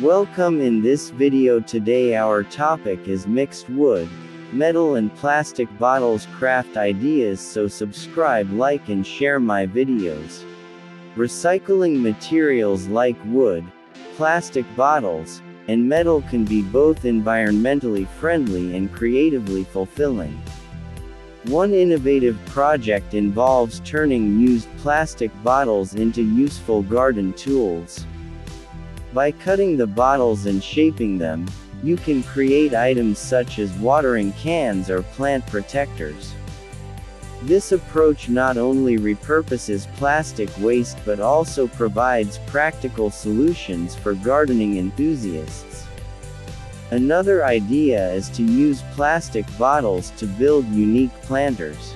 Welcome. In this video today our topic is mixed wood, metal and plastic bottles craft ideas, so subscribe, like and share my videos. Recycling materials like wood, plastic bottles, and metal can be both environmentally friendly and creatively fulfilling. One innovative project involves turning used plastic bottles into useful garden tools. By cutting the bottles and shaping them, you can create items such as watering cans or plant protectors. This approach not only repurposes plastic waste but also provides practical solutions for gardening enthusiasts. Another idea is to use plastic bottles to build unique planters.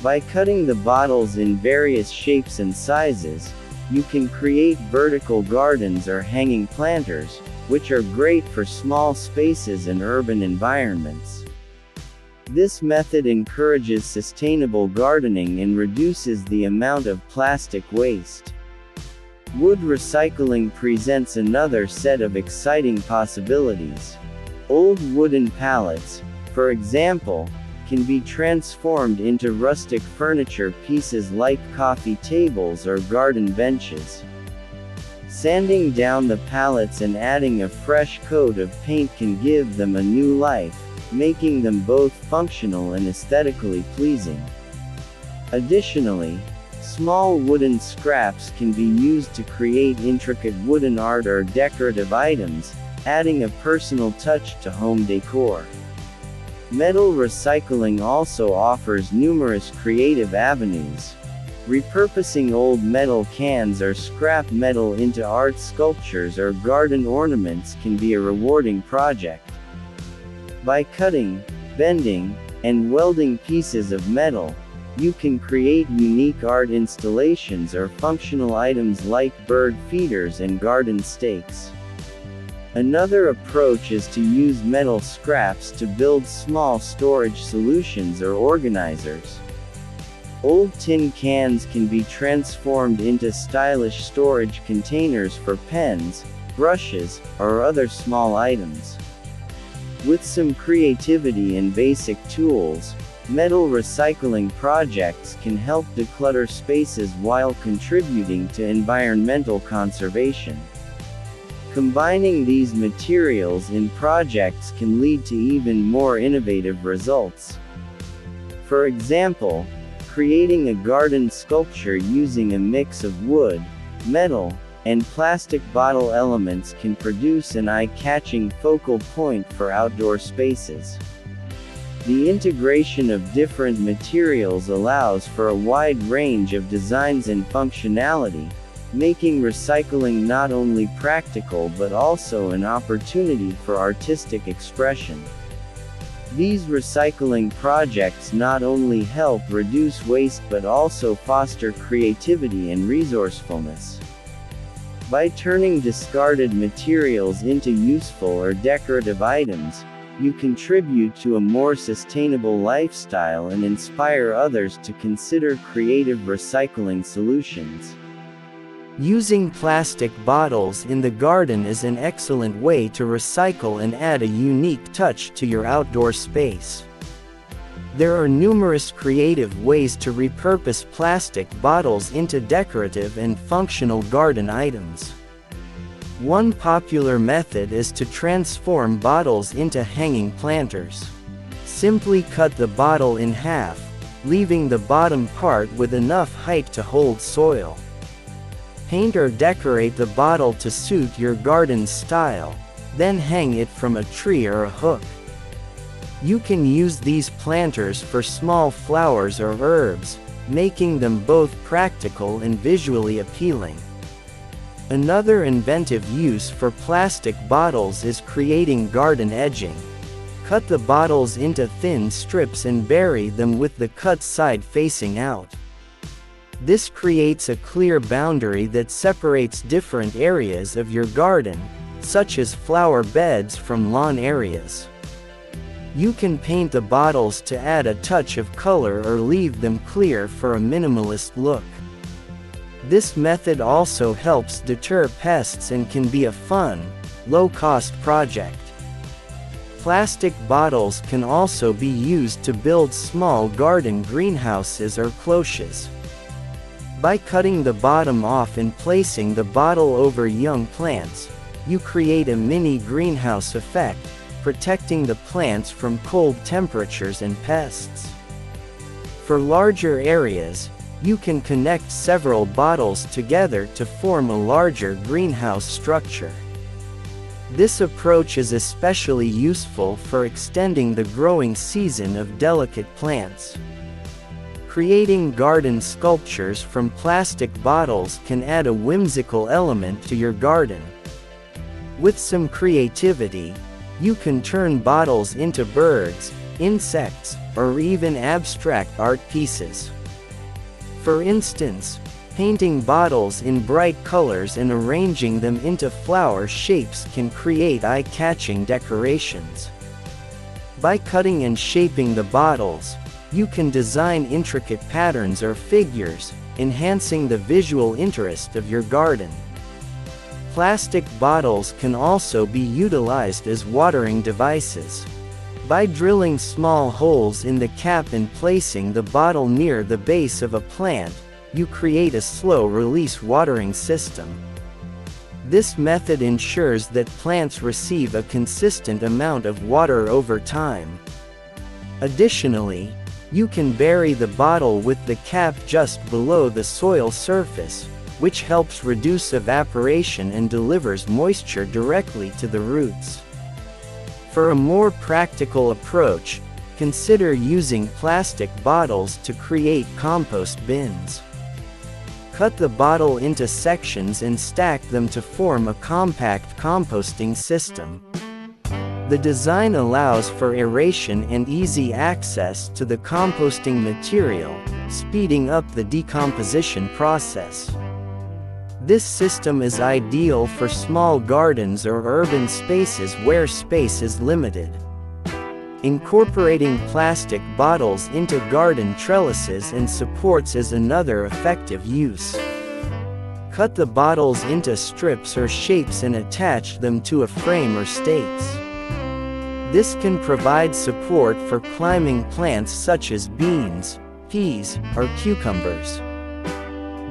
By cutting the bottles in various shapes and sizes, you can create vertical gardens or hanging planters, which are great for small spaces and urban environments. This method encourages sustainable gardening and reduces the amount of plastic waste. Wood recycling presents another set of exciting possibilities. Old wooden pallets, for example, can be transformed into rustic furniture pieces like coffee tables or garden benches. Sanding down the pallets and adding a fresh coat of paint can give them a new life, making them both functional and aesthetically pleasing. Additionally, small wooden scraps can be used to create intricate wooden art or decorative items, adding a personal touch to home decor. Metal recycling also offers numerous creative avenues. Repurposing old metal cans or scrap metal into art sculptures or garden ornaments can be a rewarding project. By cutting, bending, and welding pieces of metal, you can create unique art installations or functional items like bird feeders and garden stakes. Another approach is to use metal scraps to build small storage solutions or organizers. Old tin cans can be transformed into stylish storage containers for pens, brushes, or other small items. With some creativity and basic tools, metal recycling projects can help declutter spaces while contributing to environmental conservation. Combining these materials in projects can lead to even more innovative results. For example, creating a garden sculpture using a mix of wood, metal, and plastic bottle elements can produce an eye-catching focal point for outdoor spaces. The integration of different materials allows for a wide range of designs and functionality, making recycling not only practical but also an opportunity for artistic expression. These recycling projects not only help reduce waste but also foster creativity and resourcefulness. By turning discarded materials into useful or decorative items, you contribute to a more sustainable lifestyle and inspire others to consider creative recycling solutions. Using plastic bottles in the garden is an excellent way to recycle and add a unique touch to your outdoor space. There are numerous creative ways to repurpose plastic bottles into decorative and functional garden items. One popular method is to transform bottles into hanging planters. Simply cut the bottle in half, leaving the bottom part with enough height to hold soil. Paint or decorate the bottle to suit your garden's style, then hang it from a tree or a hook. You can use these planters for small flowers or herbs, making them both practical and visually appealing. Another inventive use for plastic bottles is creating garden edging. Cut the bottles into thin strips and bury them with the cut side facing out. This creates a clear boundary that separates different areas of your garden, such as flower beds from lawn areas. You can paint the bottles to add a touch of color or leave them clear for a minimalist look. This method also helps deter pests and can be a fun, low-cost project. Plastic bottles can also be used to build small garden greenhouses or cloches. By cutting the bottom off and placing the bottle over young plants, you create a mini greenhouse effect, protecting the plants from cold temperatures and pests. For larger areas, you can connect several bottles together to form a larger greenhouse structure. This approach is especially useful for extending the growing season of delicate plants. Creating garden sculptures from plastic bottles can add a whimsical element to your garden. With some creativity, you can turn bottles into birds, insects, or even abstract art pieces. For instance, painting bottles in bright colors and arranging them into flower shapes can create eye-catching decorations. By cutting and shaping the bottles, you can design intricate patterns or figures, enhancing the visual interest of your garden. Plastic bottles can also be utilized as watering devices. By drilling small holes in the cap and placing the bottle near the base of a plant, you create a slow-release watering system. This method ensures that plants receive a consistent amount of water over time. Additionally, you can bury the bottle with the cap just below the soil surface, which helps reduce evaporation and delivers moisture directly to the roots. For a more practical approach, consider using plastic bottles to create compost bins. Cut the bottle into sections and stack them to form a compact composting system. The design allows for aeration and easy access to the composting material, speeding up the decomposition process. This system is ideal for small gardens or urban spaces where space is limited. Incorporating plastic bottles into garden trellises and supports is another effective use. Cut the bottles into strips or shapes and attach them to a frame or stakes. This can provide support for climbing plants such as beans, peas, or cucumbers.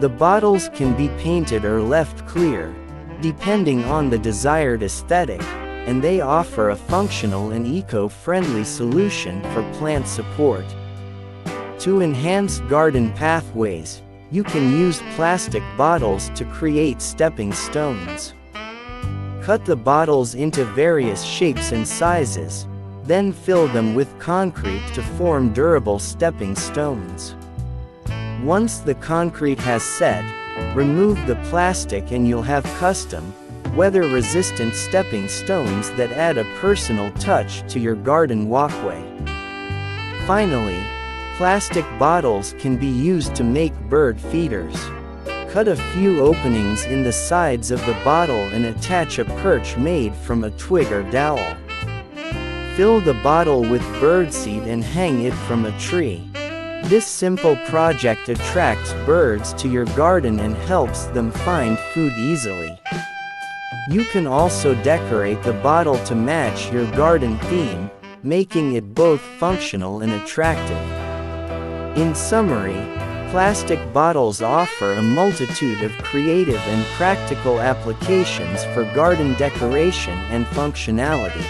The bottles can be painted or left clear, depending on the desired aesthetic, and they offer a functional and eco-friendly solution for plant support. To enhance garden pathways, you can use plastic bottles to create stepping stones. Cut the bottles into various shapes and sizes, then fill them with concrete to form durable stepping stones. Once the concrete has set, remove the plastic and you'll have custom, weather-resistant stepping stones that add a personal touch to your garden walkway. Finally, plastic bottles can be used to make bird feeders. Cut a few openings in the sides of the bottle and attach a perch made from a twig or dowel. Fill the bottle with birdseed and hang it from a tree. This simple project attracts birds to your garden and helps them find food easily. You can also decorate the bottle to match your garden theme, making it both functional and attractive. In summary, plastic bottles offer a multitude of creative and practical applications for garden decoration and functionality.